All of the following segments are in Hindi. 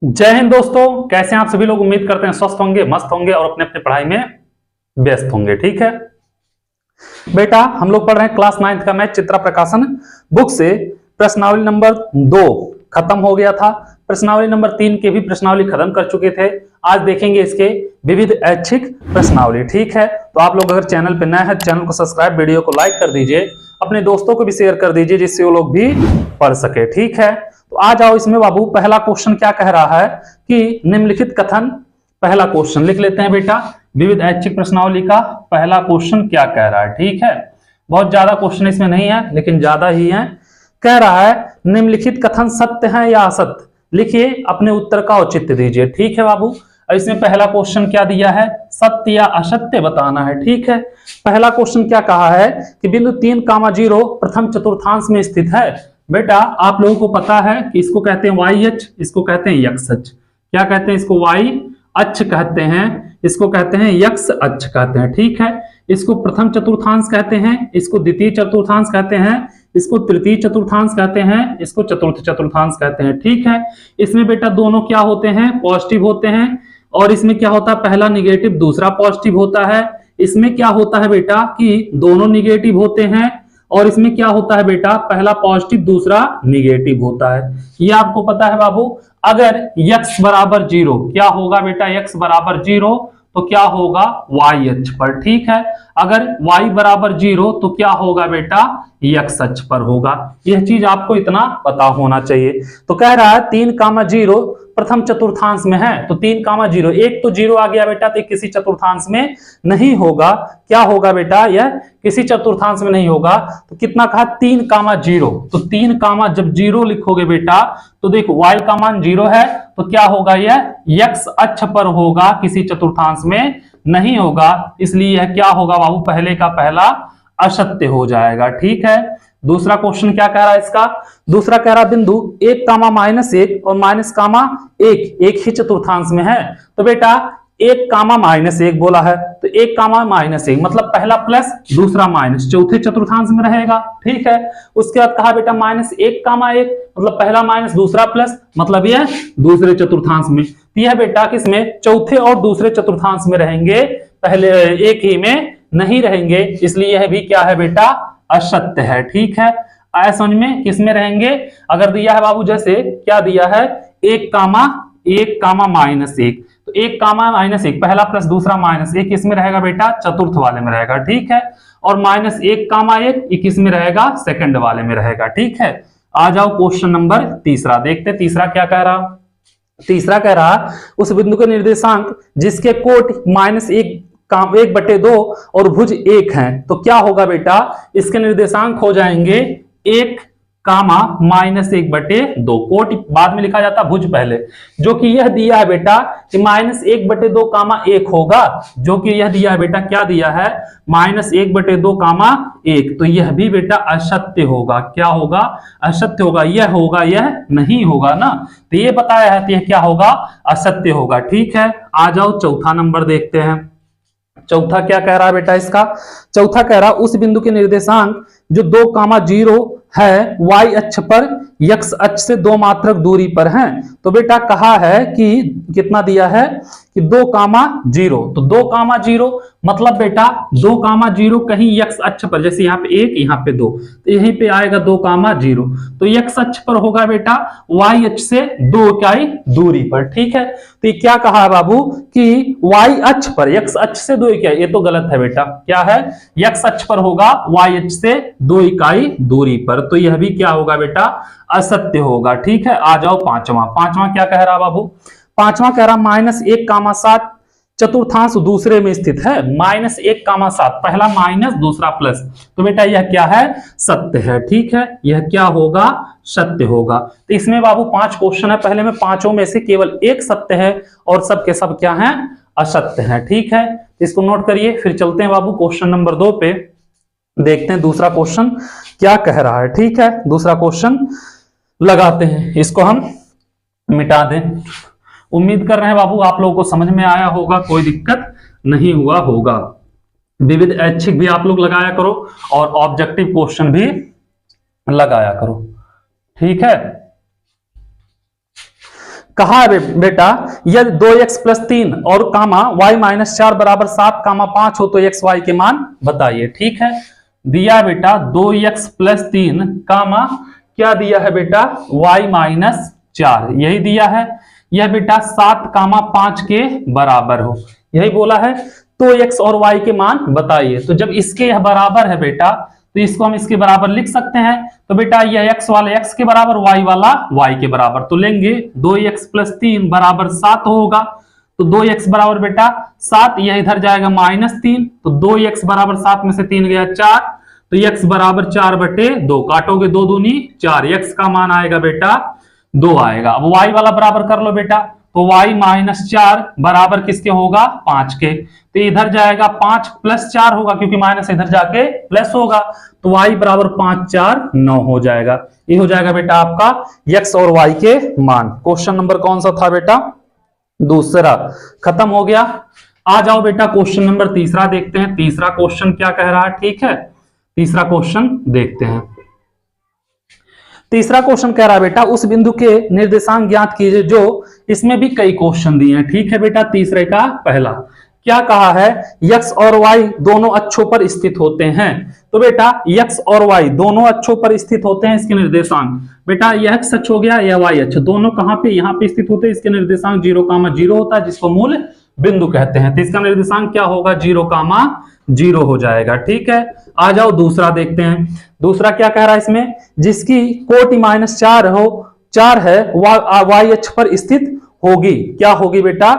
जय हिंद दोस्तों, कैसे हैं आप सभी लोग। उम्मीद करते हैं स्वस्थ होंगे, मस्त होंगे और अपने अपने पढ़ाई में व्यस्त होंगे। ठीक है बेटा, हम लोग पढ़ रहे हैं क्लास 9 का मैथ चित्रा प्रकाशन बुक से। प्रश्नावली नंबर 2 खत्म हो गया था। प्रश्नावली नंबर 3 के भी प्रश्नावली खत्म कर चुके थे। आज देखेंगे इसके विविध ऐच्छिक प्रश्नावली। ठीक है, तो आप लोग अगर चैनल पे नए हैं, चैनल को सब्सक्राइब, वीडियो को लाइक कर दीजिए, अपने दोस्तों को भी शेयर कर दीजिए जिससे वो लोग भी पढ़ सके। ठीक है, तो आ जाओ इसमें बाबू। पहला क्वेश्चन क्या कह रहा है कि निम्नलिखित कथन। पहला क्वेश्चन लिख लेते हैं बेटा, विविध ऐच्छिक प्रश्नावली का पहला क्वेश्चन क्या कह रहा है। ठीक है, बहुत ज्यादा क्वेश्चन इसमें नहीं है लेकिन ज्यादा ही है। कह रहा है निम्नलिखित कथन सत्य है या असत्य, लिखिए, अपने उत्तर का औचित्य दीजिए। ठीक है बाबू, इसमें पहला क्वेश्चन क्या दिया है, सत्य या असत्य बताना है। ठीक है, पहला क्वेश्चन क्या कहा है कि बिंदु 3,0 प्रथम चतुर्थांश में स्थित है। बेटा आप लोगों को पता है कि इसको कहते हैं वाई अक्ष, इसको कहते हैं यक्ष अक्ष। क्या कहते हैं इसको, वाई अक्ष कहते हैं, इसको कहते हैं यक्ष अक्ष कहते हैं। ठीक है, इसको प्रथम चतुर्थांश कहते हैं, इसको द्वितीय चतुर्थांश कहते हैं, इसको तृतीय चतुर्थांश कहते हैं, इसको चतुर्थ चतुर्थांश कहते हैं। ठीक है, इसमें बेटा दोनों क्या होते हैं, पॉजिटिव होते हैं। और इसमें क्या होता है, पहला निगेटिव दूसरा पॉजिटिव होता है। इसमें क्या होता है बेटा कि दोनों निगेटिव होते हैं। और इसमें क्या होता है बेटा, पहला पॉजिटिव दूसरा निगेटिव होता है। ये आपको पता है बाबू। अगर x बराबर 0 क्या होगा बेटा, x बराबर 0 तो क्या होगा, y अक्ष पर। ठीक है, अगर y बराबर 0 तो क्या होगा बेटा, x अक्ष पर होगा। यह चीज आपको इतना पता होना चाहिए। तो कह रहा है 3,0 प्रथम चतुर्थांश में है, तो 3,0 एक तो 0 आ गया बेटा, तो किसी चतुर्थांश में नहीं होगा। क्या होगा बेटा, यह किसी चतुर्थांश में नहीं होगा। तो कितना कहा, 3,0, तो 3, जब 0 लिखोगे बेटा तो देखो y का मान 0 है, तो क्या होगा, यह x अक्ष पर होगा, किसी चतुर्थांश में नहीं होगा। इसलिए यह क्या होगा बाबू, पहले का पहला असत्य हो जाएगा। ठीक है, दूसरा क्वेश्चन क्या कह रहा है इसका, दूसरा कह रहा बिंदु 1,-1 और -1 एक ही चतुर्थांश में है। तो बेटा 1,-1 बोला है, तो 1,-1 मतलब पहला प्लस दूसरा माइनस चौथे चतुर्थांश में रहेगा। ठीक है, उसके बाद कहा बेटा -1,1 मतलब पहला माइनस दूसरा प्लस, मतलब यह दूसरे चतुर्थांश में। तो यह बेटा किसमें, चौथे और दूसरे चतुर्थांश में रहेंगे, पहले एक ही में नहीं रहेंगे। इसलिए यह भी क्या है बेटा, असत्य है। ठीक है, आया समझ में, किसमें रहेंगे, अगर दिया है बाबू, जैसे क्या दिया है, 1,1 तो 1,-1 पहला प्लस दूसरा -1 किसमें रहेगा बेटा, चतुर्थ वाले में रहेगा। ठीक है, और -1,1 किस में रहेगा, सेकंड वाले में रहेगा। ठीक है, आ जाओ क्वेश्चन नंबर तीसरा, देखते तीसरा क्या कह रहा। तीसरा कह रहा उस बिंदु के निर्देशांक जिसके कोट (1/2) और भुज 1 है, तो क्या होगा बेटा, इसके निर्देशांक हो जाएंगे 1, -1/2। कोट बाद में लिखा जाता, भुज पहले। जो कि यह दिया है बेटा कि -1/2, 1 होगा। जो कि यह दिया है बेटा, क्या दिया है, -1/2, 1। तो यह भी बेटा असत्य होगा। क्या होगा, असत्य होगा। यह नहीं होगा ना, तो ये बताया है, तो यह क्या होगा, असत्य होगा। ठीक है, आ जाओ चौथा नंबर देखते हैं। चौथा क्या कह रहा है बेटा इसका, चौथा कह रहा उस बिंदु के निर्देशांक जो 2,0 है y अक्ष पर x अक्ष से 2 मात्रक दूरी पर हैं। तो बेटा कहा है कि कितना दिया है कि 2,0, तो 2,0 मतलब बेटा 2,0 कहीं x अक्ष पर, जैसे यहाँ पे 1 यहाँ पे 2, तो यहीं पे आएगा 2,0, तो x अक्ष पर होगा बेटा y अक्ष से 2 इकाई दूरी पर। ठीक है, तो ये क्या कहा है बाबू कि y अक्ष पर, x अक्ष से 2 इकाई, ये तो गलत है बेटा। क्या है, x अक्ष पर होगा y अक्ष से 2 इकाई दूरी पर, तो यह भी क्या होगा बेटा, असत्य होगा। ठीक है, आ जाओ पांचवा क्या कह रहा बाबू, पांचवा कह रहा -1,7 चतुर्थांश दूसरे में स्थित है। -1,7 पहला माइनस दूसरा प्लस, तो बेटा यह क्या है, सत्य है। ठीक है, यह क्या होगा, सत्य होगा। तो इसमें बाबू 5 क्वेश्चन है, पहले में 5 में से केवल एक सत्य है और सब के सब क्या है, असत्य है। ठीक है, इसको नोट करिए, फिर चलते हैं बाबू क्वेश्चन नंबर 2 पे, देखते हैं दूसरा क्वेश्चन क्या कह रहा है। ठीक है, दूसरा क्वेश्चन लगाते हैं, इसको हम मिटा दें। उम्मीद कर रहे हैं बाबू आप लोगों को समझ में आया होगा, कोई दिक्कत नहीं हुआ होगा। विविध ऐच्छिक भी आप लोग लगाया करो और ऑब्जेक्टिव क्वेश्चन भी लगाया करो। ठीक है, कहा है बेटा यदि 2x प्लस 3 और कामा y माइनस 4 बराबर 7 कामा 5 हो तो x y के मान बताइए। ठीक है, दिया बेटा 2x प्लस 3 कामा क्या दिया है बेटा y माइनस 4, यही दिया है। यह बेटा 7 कामा 5 के बराबर हो, यही बोला है। तो x और y के मान बताइए। तो जब इसके यह बराबर है बेटा तो इसको हम इसके बराबर लिख सकते हैं। तो बेटा यह x वाला x के बराबर, y वाला y के बराबर, तो लेंगे 2x प्लस 3 बराबर 7 होगा। तो 2x बराबर बेटा 7, यह इधर जाएगा -3, तो 2x बराबर 7 में से 3 गया 4, तो x बराबर 4/2, काटोगे 2 दूनी 4, x का मान आएगा बेटा 2 आएगा। अब y वाला बराबर कर लो बेटा, तो y माइनस 4 बराबर किसके होगा 5 के, तो इधर जाएगा 5 प्लस 4 होगा क्योंकि माइनस इधर जाके प्लस होगा, तो y बराबर 5 4 9 हो जाएगा। ये हो जाएगा बेटा आपका x और y के मान। क्वेश्चन नंबर कौन सा था बेटा, दूसरा, खत्म हो गया। आ जाओ बेटा क्वेश्चन नंबर तीसरा देखते हैं। तीसरा क्वेश्चन क्या कह रहा है, ठीक है, तीसरा क्वेश्चन देखते हैं। तीसरा क्वेश्चन कह रहा है बेटा उस बिंदु के निर्देशांक ज्ञात कीजिए जो, इसमें भी कई क्वेश्चन दिए हैं। ठीक है बेटा, तीसरे का पहला क्या कहा है, x और y दोनों अक्षों पर स्थित होते हैं। तो बेटा x और y दोनों अक्षों पर स्थित होते हैं, इसके निर्देशांक बेटा यह x अक्ष हो गया, यह y अक्ष, दोनों कहां पे, यहाँ पे स्थित होते हैं। इसके निर्देशांक 0,0 होता है जिसको मूल बिंदु कहते हैं। तो इसका निर्देशांक क्या होगा 0,0 हो जाएगा। ठीक है, आ जाओ दूसरा देखते हैं। दूसरा क्या कह रहा है इसमें, जिसकी कोटि -4 हो 4 है y अक्ष पर स्थित होगी। क्या होगी बेटा,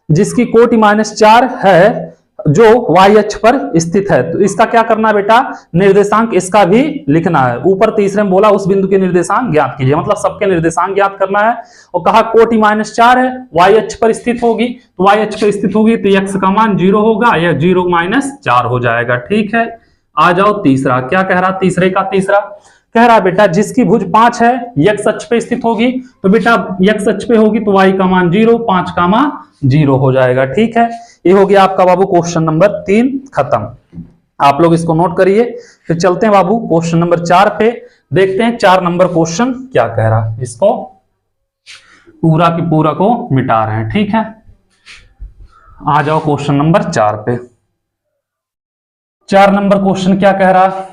जिसकी कोटि -4 है जो y अक्ष पर स्थित है। तो इसका क्या करना है बेटा, निर्देशांक इसका भी लिखना है। ऊपर तीसरे में बोला उस बिंदु के निर्देशांक ज्ञात कीजिए, मतलब सबके निर्देशांक ज्ञात करना है। और कहा कोटि -4 है, y अक्ष पर स्थित होगी, तो y अक्ष पर स्थित होगी तो x का मान 0 होगा, यह 0 - 4 हो जाएगा। ठीक है, आ जाओ तीसरा, क्या कह रहा, तीसरे का तीसरा कह रहा बेटा जिसकी भुज 5 है, x अक्ष पे स्थित होगी, तो बेटा x अक्ष पे होगी तो y का मान 0, 5 का मान 0 हो जाएगा। ठीक है, ये हो गया आपका बाबू क्वेश्चन नंबर 3 खत्म। आप लोग इसको नोट करिए। फिर चलते हैं बाबू क्वेश्चन नंबर 4 पे, देखते हैं 4 नंबर क्वेश्चन क्या कह रहा है। इसको पूरा की पूरा को मिटा रहे हैं। ठीक है, आ जाओ क्वेश्चन नंबर 4 पे। 4 नंबर क्वेश्चन क्या कह रहा,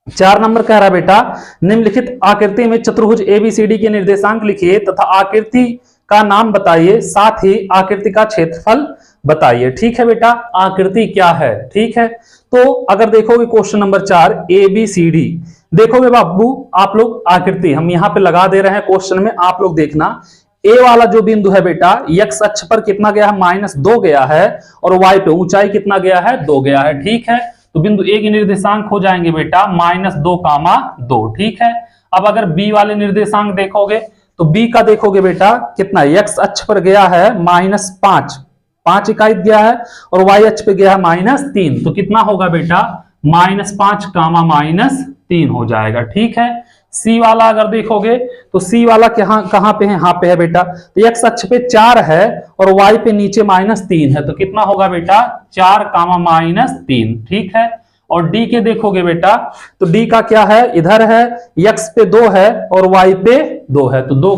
4 नंबर कह रहा बेटा निम्नलिखित आकृति में चतुर्भुज ABCD के निर्देशांक लिखिए तथा आकृति का नाम बताइए, साथ ही आकृति का क्षेत्रफल बताइए। ठीक है बेटा, आकृति क्या है, ठीक है। तो अगर देखोगे क्वेश्चन नंबर 4 ABCD, देखोगे बाबू आप लोग आकृति हम यहां पे लगा दे रहे हैं क्वेश्चन में, आप लोग देखना। ए वाला जो बिंदु है बेटा x अक्ष पर कितना गया है, -2 गया है, और y पे ऊंचाई कितना गया है, 2 गया है। ठीक है, तो बिंदु ए के निर्देशांक हो जाएंगे बेटा -2,2। ठीक है, अब अगर बी वाले निर्देशांक देखोगे तो बी का देखोगे बेटा कितना, x अक्ष पर गया है -5 इकाई गया है, और y अक्ष पे गया है -3, तो कितना होगा बेटा -5, -3 हो जाएगा। ठीक है, सी वाला अगर देखोगे तो सी वाला कहां पे है, यहाँ पे है बेटा, तो x अक्ष पे 4 है और y पे नीचे -3 है, तो कितना होगा बेटा 4, -3। ठीक है, और d के देखोगे बेटा तो d का क्या है, इधर है, x पे 2 है और y पे 2 है, तो 2,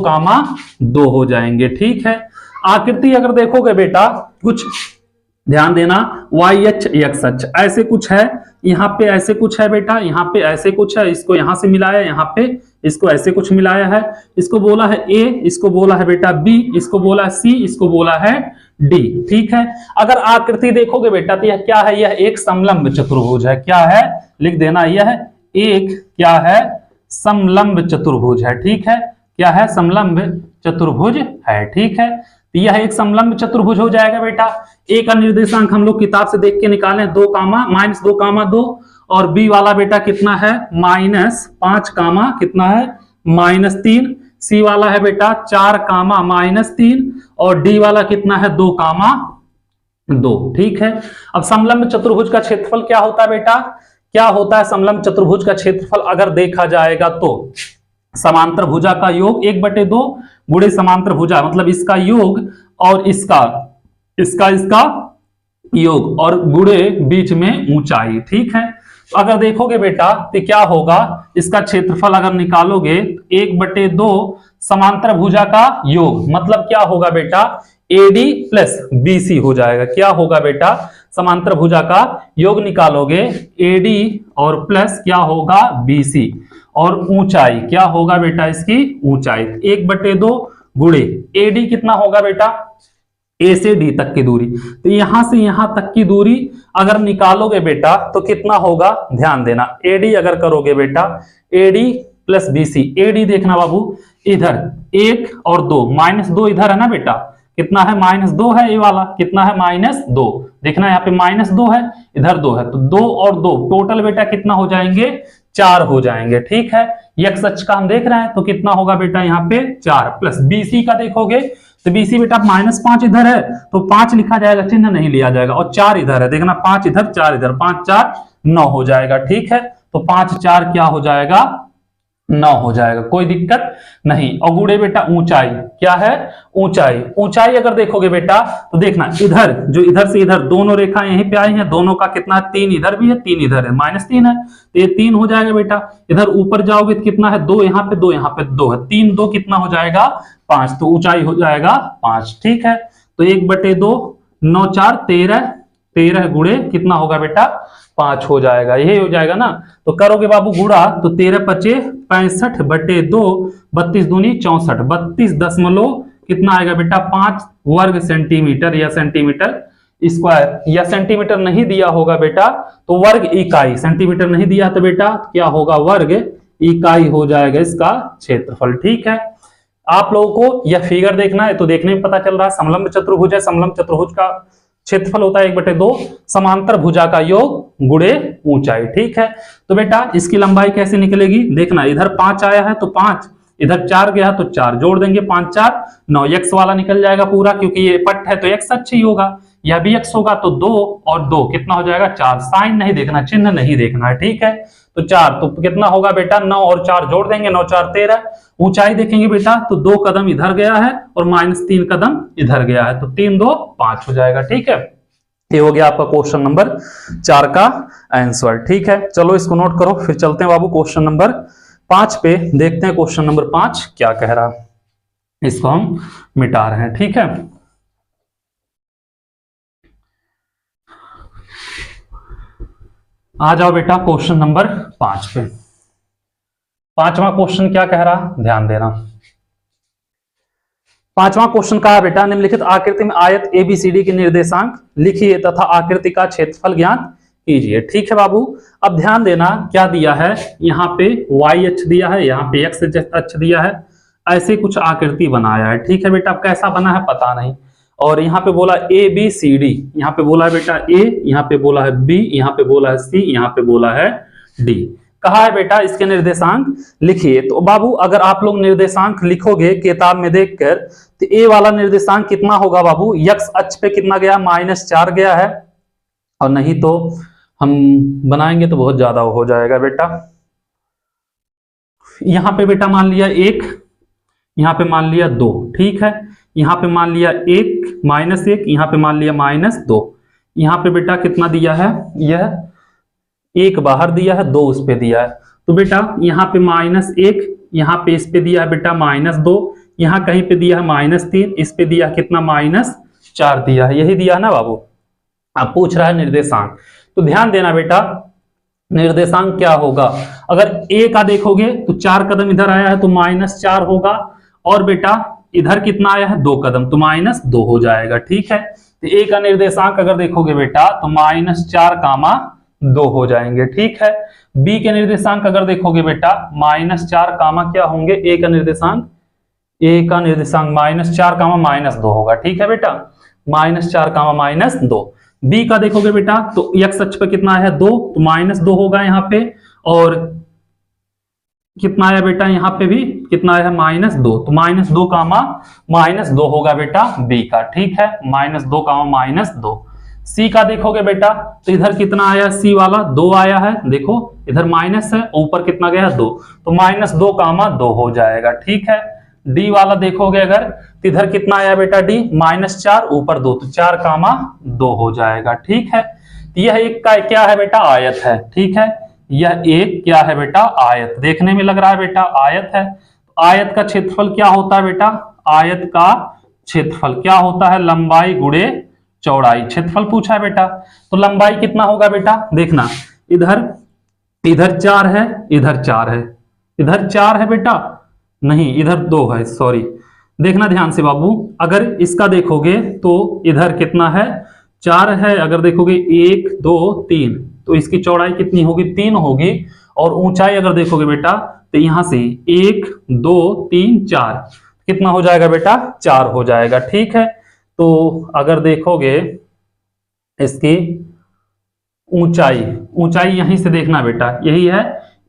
2 हो जाएंगे। ठीक है, आकृति अगर देखोगे बेटा कुछ ध्यान देना, y अक्ष x अक्ष ऐसे कुछ है, यहाँ पे ऐसे कुछ है बेटा, यहाँ पे ऐसे कुछ है, इसको यहाँ से मिलाया, यहाँ पे इसको ऐसे कुछ मिलाया है, इसको बोला है a, इसको बोला है बेटा b, इसको बोला है c, इसको बोला है d। ठीक है, अगर आकृति देखोगे बेटा तो यह क्या है, यह एक समलंब चतुर्भुज है। क्या है, लिख देना, यह एक क्या है, समलंब चतुर्भुज है। ठीक है, क्या है, समलंब चतुर्भुज है। ठीक है, यह एक समलंब चतुर्भुज हो जाएगा बेटा। ए का निर्देशांक हम लोग किताब से देख के निकाले, -2,2, और बी वाला बेटा कितना है, -5, कितना है, -3। सी वाला है बेटा 4, -3, और डी वाला कितना है 2, 2। ठीक है, अब समलंब चतुर्भुज का क्षेत्रफल क्या होता है बेटा, क्या होता है समलंब चतुर्भुज का क्षेत्रफल अगर देखा जाएगा तो समांतर भुजा का योग 1/2 गुणे समांतर भुजा, मतलब इसका योग और इसका योग और गुणे बीच में ऊंचाई। ठीक है, तो अगर देखोगे बेटा तो क्या होगा, इसका क्षेत्रफल अगर निकालोगे 1/2 समांतर भुजा का योग, मतलब क्या होगा बेटा, AD प्लस BC हो जाएगा। क्या होगा बेटा, समांतर भुजा का योग निकालोगे, AD और प्लस क्या होगा, BC, और ऊंचाई क्या होगा बेटा, इसकी ऊंचाई 1/2 गुणे AD कितना होगा बेटा, A से D तक की दूरी। तो यहां से यहां तक की दूरी अगर निकालोगे बेटा तो कितना होगा, ध्यान देना, AD अगर करोगे बेटा, AD प्लस BC, AD देखना बाबू, इधर 1 और 2, -2 इधर है ना बेटा, कितना है, -2 है, ये वाला कितना है, -2, देखना यहाँ पे -2 है, इधर 2 है, तो 2 और 2 टोटल बेटा कितना हो जाएंगे, 4 हो जाएंगे। ठीक है, x अक्ष का हम देख रहे हैं तो कितना होगा बेटा, यहाँ पे 4, प्लस BC का देखोगे तो BC बेटा -5 इधर है तो 5 लिखा जाएगा, चिन्ह नहीं लिया जाएगा, और 4 इधर है, देखना 5 इधर 4 इधर, 5 4 9 हो जाएगा। ठीक है, तो 5 4 क्या हो जाएगा, 9 हो जाएगा, कोई दिक्कत नहीं। और गुणे बेटा ऊंचाई, क्या है, ऊंचाई, ऊंचाई अगर देखोगे बेटा तो देखना इधर, जो इधर से इधर दोनों रेखा यहीं पे आई हैं, दोनों का कितना, 3 इधर भी है 3 इधर है, -3 है, तो ये 3 हो जाएगा बेटा। इधर ऊपर जाओगे तो कितना है, 2 यहाँ पे 2 यहाँ पे 2 है, 3 2 कितना हो जाएगा, 5, तो ऊंचाई हो जाएगा 5। ठीक है, तो 1/2 9 4 13, 13 गुणे कितना होगा बेटा, 5 हो जाएगा, यही हो जाएगा ना। तो करोगे बाबू गुणा, तो 13 5 65/2, 32 दूनी 64, 32 कितना आएगा बेटा, 5 वर्ग सेंटीमीटर या सेंटीमीटर स्क्वायर, या सेंटीमीटर नहीं दिया होगा बेटा तो वर्ग इकाई, सेंटीमीटर नहीं दिया तो बेटा क्या होगा, वर्ग इकाई हो जाएगा इसका क्षेत्रफल। ठीक है, आप लोगों को यह फिगर देखना है तो देखने में पता चल रहा है, समलंब चतुर्भुज है, समलंब चतुर्भुज का क्षेत्रफल होता है 1/2 समांतर भुजा का योग गुणे ऊंचाई। ठीक है, तो बेटा इसकी लंबाई कैसे निकलेगी, देखना इधर 5 आया है तो 5, इधर 4 गया तो 4 जोड़ देंगे, 5 4 9, x वाला निकल जाएगा पूरा, क्योंकि ये पट है तो x अक्ष ही होगा, यह भी x होगा, तो 2 और 2 कितना हो जाएगा, 4, साइन नहीं देखना, चिन्ह नहीं देखना है। ठीक है, तो 4 तो कितना होगा बेटा, 9 और 4 जोड़ देंगे, 9 4 13। ऊंचाई देखेंगे बेटा तो 2 कदम इधर गया है और -3 कदम इधर गया है, तो 3 2 5 हो जाएगा। ठीक है, ये हो गया आपका क्वेश्चन नंबर 4 का आंसर। ठीक है, चलो इसको नोट करो, फिर चलते हैं बाबू क्वेश्चन नंबर 5 पे, देखते हैं क्वेश्चन नंबर 5 क्या कह रहा, इसको हम मिटा रहे हैं। ठीक है, आ जाओ बेटा क्वेश्चन नंबर 5 पे। 5वां क्वेश्चन क्या कह रहा, ध्यान देना। 5वां क्वेश्चन कहा बेटा, निम्नलिखित आकृति में आयत ABCD के निर्देशांक लिखिए तथा आकृति का क्षेत्रफल ज्ञात कीजिए। ठीक है बाबू, अब ध्यान देना क्या दिया है, यहाँ पे y अक्ष दिया है, यहाँ पे x अक्ष दिया है, ऐसे कुछ आकृति बनाया है। ठीक है बेटा, अब कैसा बना है पता नहीं, और यहाँ पे बोला ABCD, यहाँ पे बोला है बेटा A, यहाँ पे बोला है B, यहाँ पे बोला है C, यहाँ पे बोला है D। कहा है बेटा इसके निर्देशांक लिखिए। तो बाबू अगर आप लोग निर्देशांक लिखोगे किताब में देखकर तो ए वाला निर्देशांक कितना होगा बाबू, x अक्ष पे कितना गया, -4 गया है, और नहीं तो हम बनाएंगे तो बहुत ज्यादा हो जाएगा बेटा। यहां पे बेटा मान लिया 1, यहां पे मान लिया 2, ठीक है, यहां पे मान लिया 1 -1, यहां पे मान लिया -2, यहां पे बेटा कितना दिया है, यह 1 बाहर दिया है, 2 उस पे दिया है, तो बेटा यहाँ पे -1, यहाँ पे इस पे दिया है बेटा -2, यहाँ कहीं पे दिया है -3, इस पे दिया है कितना, -4 दिया है, यही दिया है ना बाबू। अब पूछ रहा है निर्देशांक, तो ध्यान देना बेटा निर्देशांक क्या होगा, अगर a का देखोगे तो 4 कदम इधर आया है तो -4 होगा, और बेटा इधर कितना आया है 2 कदम, तो -2 हो जाएगा। ठीक है, तो a का निर्देशांक अगर देखोगे बेटा तो -4, 2 हो जाएंगे। ठीक है, b के निर्देशांक अगर देखोगे बेटा -4, क्या होंगे, a का निर्देशांक -4, -2 होगा। ठीक है बेटा, -4, -2। b का देखोगे बेटा तो x अक्ष पे कितना है 2, तो -2 होगा यहाँ पे, और कितना आया बेटा यहाँ पे भी कितना आया है -2, तो -2, -2 होगा बेटा b का। ठीक है, -2, -2। c का देखोगे बेटा तो इधर कितना आया, c वाला 2 आया है, देखो इधर माइनस है, ऊपर कितना गया 2, तो -2, 2 हो जाएगा। ठीक है, d वाला देखोगे अगर तो इधर कितना आया बेटा d, -4, ऊपर 2, तो 4, 2 हो जाएगा। ठीक है, यह एक का क्या है बेटा, आयत है। ठीक है, यह एक क्या है बेटा, आयत, देखने में लग रहा है बेटा आयत है। आयत का क्षेत्रफल क्या होता है बेटा? आयत का क्षेत्रफल क्या होता है? लंबाई गुणे चौड़ाई। क्षेत्रफल पूछा है बेटा, तो लंबाई कितना होगा बेटा? देखना, इधर इधर 4 है, इधर 4 है, इधर 4 है बेटा, नहीं इधर 2 है, सॉरी। देखना ध्यान से बाबू, अगर इसका देखोगे तो इधर कितना है? 4 है। अगर देखोगे 1 2 3, तो इसकी चौड़ाई कितनी होगी? 3 होगी। और ऊंचाई अगर देखोगे बेटा तो यहां से 1 2 3 4, कितना हो जाएगा बेटा? 4 हो जाएगा। ठीक है, तो अगर देखोगे इसकी ऊंचाई, ऊंचाई यहीं से देखना बेटा, यही है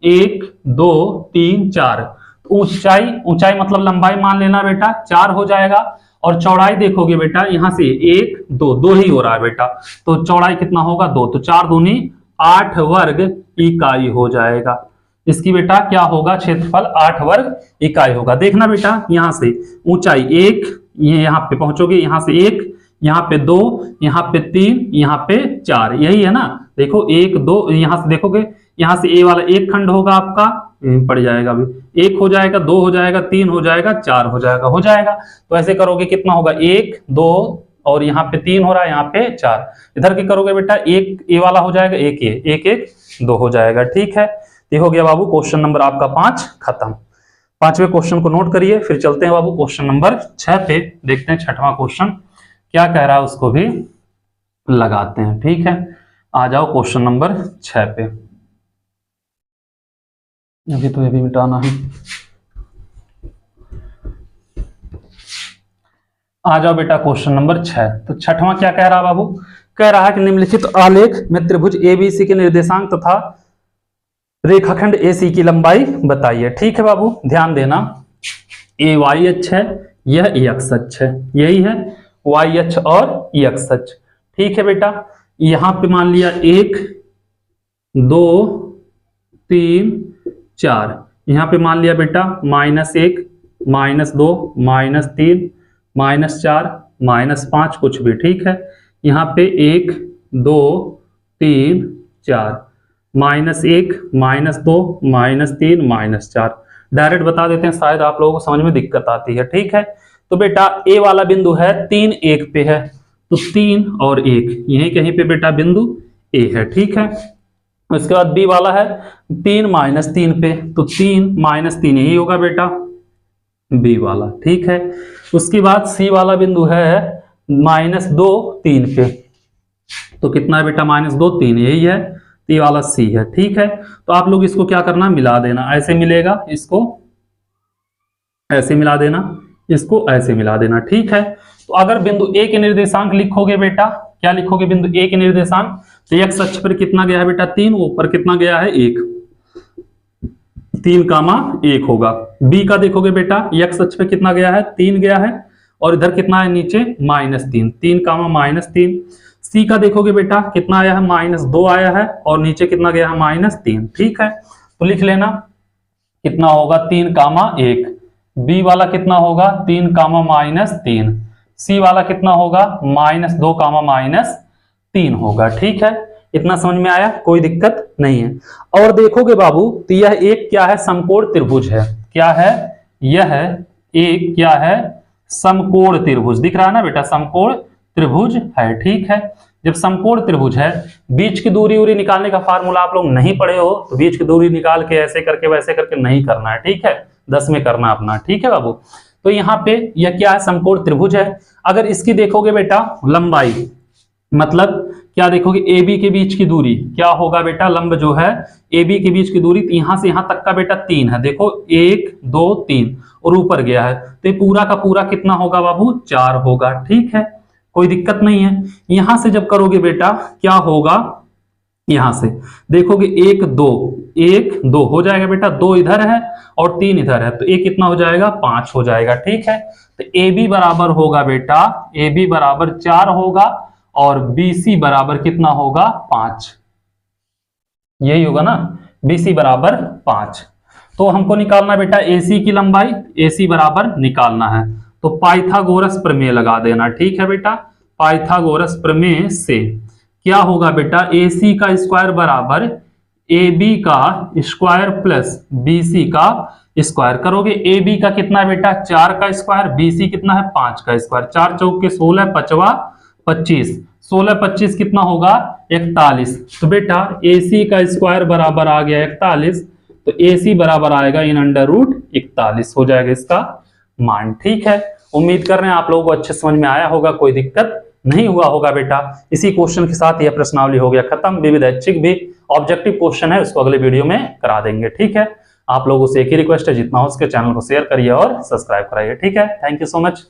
1 2 3 4। ऊंचाई, ऊंचाई मतलब लंबाई मान लेना बेटा 4 हो जाएगा। और चौड़ाई देखोगे बेटा यहां से 1 2 2 ही हो रहा है बेटा, तो चौड़ाई कितना होगा? 2, तो 4 दूनी 8 वर्ग इकाई हो जाएगा। इसकी बेटा क्या होगा? क्षेत्रफल 8 वर्ग इकाई होगा। देखना बेटा यहां से ऊंचाई 1, ये यहां पे पहुंचोगे, यहां से 1, यहाँ पे 2, यहाँ पे 3, यहाँ पे 4, यही है ना। देखो 1 2, यहां से देखोगे यहां से ए वाला एक खंड होगा आपका, पड़ जाएगा अभी, 1 हो जाएगा, 2 हो जाएगा, 3 हो जाएगा, 4 हो जाएगा, हो जाएगा। तो ऐसे करोगे कितना होगा? 1 2 और यहाँ पे 3 हो रहा है, यहाँ पे 4। इधर की करोगे बेटा, एक ए वाला हो जाएगा, एक ये, 1 1 2 हो जाएगा। ठीक है, ये हो गया बाबू क्वेश्चन नंबर आपका 5 खत्म। 5वें क्वेश्चन को नोट करिए, फिर चलते हैं बाबू क्वेश्चन नंबर 6 पे। देखते हैं 6वां क्वेश्चन क्या कह रहा है, उसको भी लगाते हैं। ठीक है, आ जाओ क्वेश्चन नंबर 6 पे। अभी तो ये भी मिटाना है। आ जाओ बेटा क्वेश्चन नंबर 6। तो 6वां क्या कह रहा है बाबू? कह रहा है कि निम्नलिखित आलेख में त्रिभुज एबीसी के निर्देशांक तथा रेखाखंड एसी की लंबाई बताइए। ठीक है बाबू, ध्यान देना, ए वाई अक्ष है, यह ए एक्स अक्ष है, यही है वाई अक्ष और ई एक्स अक्ष। ठीक है बेटा, यहां पे मान लिया 1 2 3 4, यहां पे मान लिया बेटा -1 -2 -3 -4 -5 कुछ भी। ठीक है, यहाँ पे 1 2 3 4, -1 -2 -3 -4। डायरेक्ट बता देते हैं, शायद आप लोगों को समझ में दिक्कत आती है। ठीक है, तो बेटा ए वाला बिंदु है 3 1 पे है, तो 3 और 1 यही कहीं पे बेटा बिंदु ए है। ठीक है, उसके बाद बी वाला है 3 -3 पे, तो 3 -3 यही होगा बेटा बी वाला। ठीक है, उसके बाद सी वाला बिंदु है -2 3 पे, तो कितना है बेटा? -2 3, यही है, तो ये वाला सी है। ठीक है, तो आप लोग इसको क्या करना, मिला देना, ऐसे मिलेगा, इसको ऐसे मिला देना, इसको ऐसे मिला देना। ठीक है, तो अगर बिंदु ए के निर्देशांक लिखोगे बेटा, क्या लिखोगे? बिंदु ए के निर्देशांक, तो एक्स अक्ष पर कितना गया है बेटा? 3, ऊपर कितना गया है? 1, 3 कामा 1 होगा। बी का देखोगे बेटा, एक्स अक्ष पे कितना गया है? 3 गया है, और इधर कितना है नीचे? -3, 3 कामा -3। सी का देखोगे बेटा कितना आया है? -2 आया है, और नीचे कितना गया है? -3। ठीक है, तो लिख लेना कितना होगा? 3 कामा 1। बी वाला कितना होगा? 3 कामा -3। सी वाला कितना होगा? -2 कामा -3 होगा। ठीक है, इतना समझ में आया? कोई दिक्कत नहीं है। और देखोगे बाबू, तो यह एक क्या है? समकोण त्रिभुज है। क्या है? यह एक क्या है? समकोण त्रिभुज। दिख रहा है ना बेटा? समकोण त्रिभुज है। ठीक है, जब समकोण त्रिभुज है, बीच की दूरी उरी निकालने का फार्मूला आप लोग नहीं पढ़े हो, तो बीच की दूरी निकाल के ऐसे करके वैसे करके नहीं करना है। ठीक है, 10 में करना अपना। ठीक है बाबू, तो यहाँ पे यह क्या है? समकोण त्रिभुज है। अगर इसकी देखोगे बेटा लंबाई, मतलब क्या देखोगे? ए बी के बीच की दूरी क्या होगा बेटा? लंब जो है ए बी के बीच की दूरी, तो यहां से यहां तक का बेटा 3 है। देखो 1 2 3, और ऊपर गया है, तो ये पूरा का पूरा कितना होगा बाबू? 4 होगा। ठीक है, कोई दिक्कत नहीं है। यहां से जब करोगे बेटा क्या होगा? यहां से देखोगे 1 2 हो जाएगा बेटा, 2 इधर है और 3 इधर है, तो ए कितना हो जाएगा? 5 हो जाएगा। ठीक है, तो ए बी बराबर होगा बेटा, ए बी बराबर 4 होगा, और BC बराबर कितना होगा? 5, यही होगा ना, BC बराबर 5। तो हमको निकालना बेटा AC की लंबाई, AC बराबर निकालना है, तो पाइथागोरस प्रमेय लगा देना। ठीक है बेटा, पाइथागोरस प्रमेय से क्या होगा बेटा? AC का स्क्वायर बराबर ए बी का स्क्वायर प्लस बी सी का स्क्वायर करोगे। ए बी का कितना बेटा 4 का स्क्वायर, बी सी कितना है 5 का स्क्वायर, 4 चौके 16, 25, 16 25 कितना होगा 41। तो बेटा ए सी का स्क्वायर बराबर आ गया 41, तो ए सी बराबर आएगा इन अंडर रूट 41 हो जाएगा इसका मान। ठीक है, उम्मीद कर रहे हैं आप लोगों को अच्छे समझ में आया होगा, कोई दिक्कत नहीं हुआ होगा बेटा। इसी क्वेश्चन के साथ यह प्रश्नावली हो गया खत्म। विविध ऐच्छिक भी ऑब्जेक्टिव क्वेश्चन है, उसको अगले वीडियो में करा देंगे। ठीक है, आप लोगों से एक ही रिक्वेस्ट है, जितना हो सके चैनल को शेयर करिए और सब्सक्राइब कराइए। ठीक है, थैंक यू सो मच।